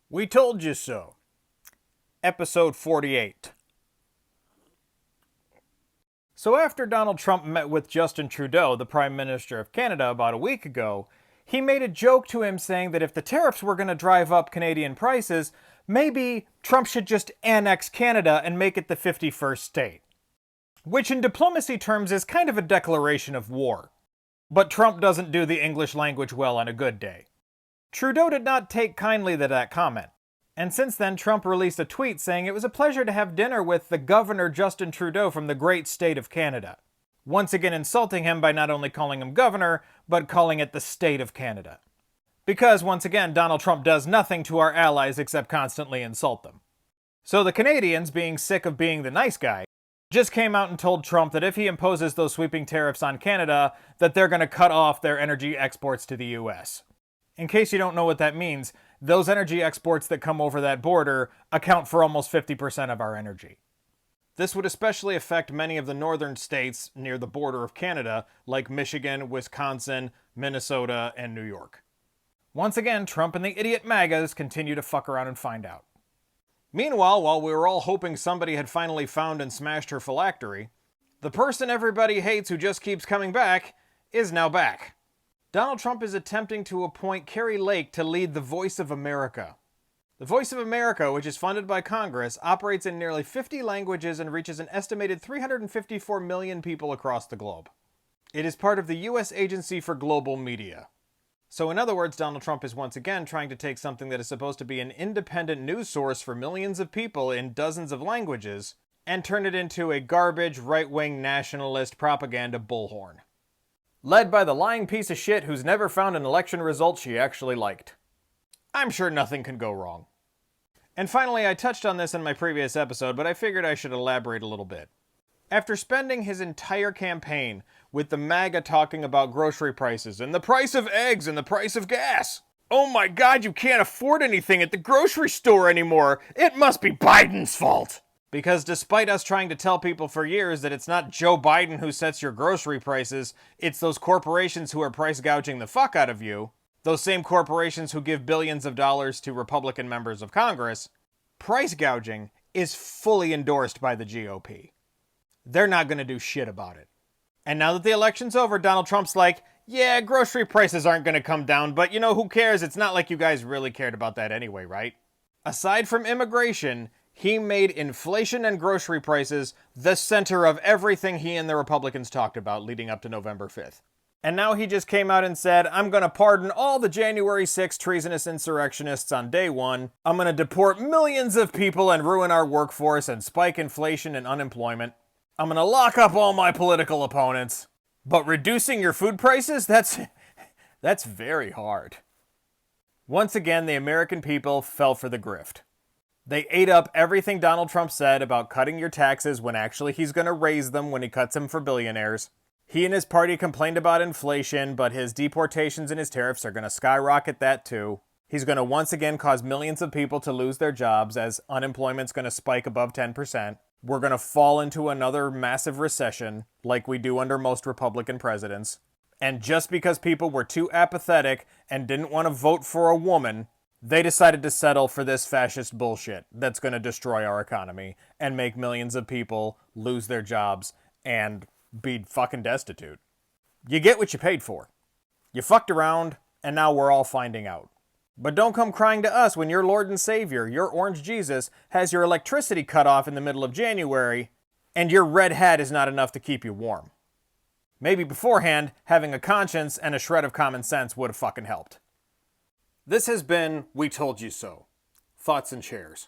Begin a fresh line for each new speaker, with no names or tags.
We told you so. Episode 48. So after Donald Trump met with Justin Trudeau, the Prime Minister of Canada, about a week ago, he made a joke to him saying that if the tariffs were going to drive up Canadian prices, maybe Trump should just annex Canada and make it the 51st state. Which in diplomacy terms is kind of a declaration of war. But Trump doesn't do the English language well on a good day. Trudeau did not take kindly to that comment. And since then, Trump released a tweet saying it was a pleasure to have dinner with the Governor Justin Trudeau from the great state of Canada. Once again insulting him by not only calling him governor, but calling it the state of Canada. Because, once again, Donald Trump does nothing to our allies except constantly insult them. So the Canadians, being sick of being the nice guy, just came out and told Trump that if he imposes those sweeping tariffs on Canada, that they're going to cut off their energy exports to the US. In case you don't know what that means, those energy exports that come over that border account for almost 50% of our energy. This would especially affect many of the northern states near the border of Canada, like Michigan, Wisconsin, Minnesota, and New York. Once again, Trump and the idiot MAGAs continue to fuck around and find out. Meanwhile, while we were all hoping somebody had finally found and smashed her phylactery, the person everybody hates who just keeps coming back is now back. Donald Trump is attempting to appoint Kari Lake to lead the Voice of America. The Voice of America, which is funded by Congress, operates in nearly 50 languages and reaches an estimated 354 million people across the globe. It is part of the U.S. Agency for Global Media. So in other words, Donald Trump is once again trying to take something that is supposed to be an independent news source for millions of people in dozens of languages and turn it into a garbage, right-wing nationalist propaganda bullhorn. Led by the lying piece of shit who's never found an election result she actually liked. I'm sure nothing can go wrong. And finally, I touched on this in my previous episode, but I figured I should elaborate a little bit. After spending his entire campaign with the MAGA talking about grocery prices and the price of eggs and the price of gas. Oh my God, you can't afford anything at the grocery store anymore. It must be Biden's fault. Because despite us trying to tell people for years that it's not Joe Biden who sets your grocery prices, it's those corporations who are price gouging the fuck out of you, those same corporations who give billions of dollars to Republican members of Congress, price gouging is fully endorsed by the GOP. They're not going to do shit about it. And now that the election's over, Donald Trump's like, yeah, grocery prices aren't going to come down, but you know, who cares? It's not like you guys really cared about that anyway, right? Aside from immigration, he made inflation and grocery prices the center of everything he and the Republicans talked about leading up to November 5th. And now he just came out and said, I'm going to pardon all the January 6th treasonous insurrectionists on day one. I'm going to deport millions of people and ruin our workforce and spike inflation and unemployment. I'm going to lock up all my political opponents. But reducing your food prices, that's very hard. Once again, the American people fell for the grift. They ate up everything Donald Trump said about cutting your taxes when actually he's going to raise them when he cuts them for billionaires. He and his party complained about inflation, but his deportations and his tariffs are going to skyrocket that too. He's going to once again cause millions of people to lose their jobs as unemployment's going to spike above 10%. We're going to fall into another massive recession like we do under most Republican presidents. And just because people were too apathetic and didn't want to vote for a woman, they decided to settle for this fascist bullshit that's going to destroy our economy and make millions of people lose their jobs and be fucking destitute. You get what you paid for. You fucked around, and now we're all finding out. But don't come crying to us when your Lord and Savior, your orange Jesus, has your electricity cut off in the middle of January, and your red hat is not enough to keep you warm. Maybe beforehand, having a conscience and a shred of common sense would have fucking helped. This has been We Told You So. Thoughts and shares.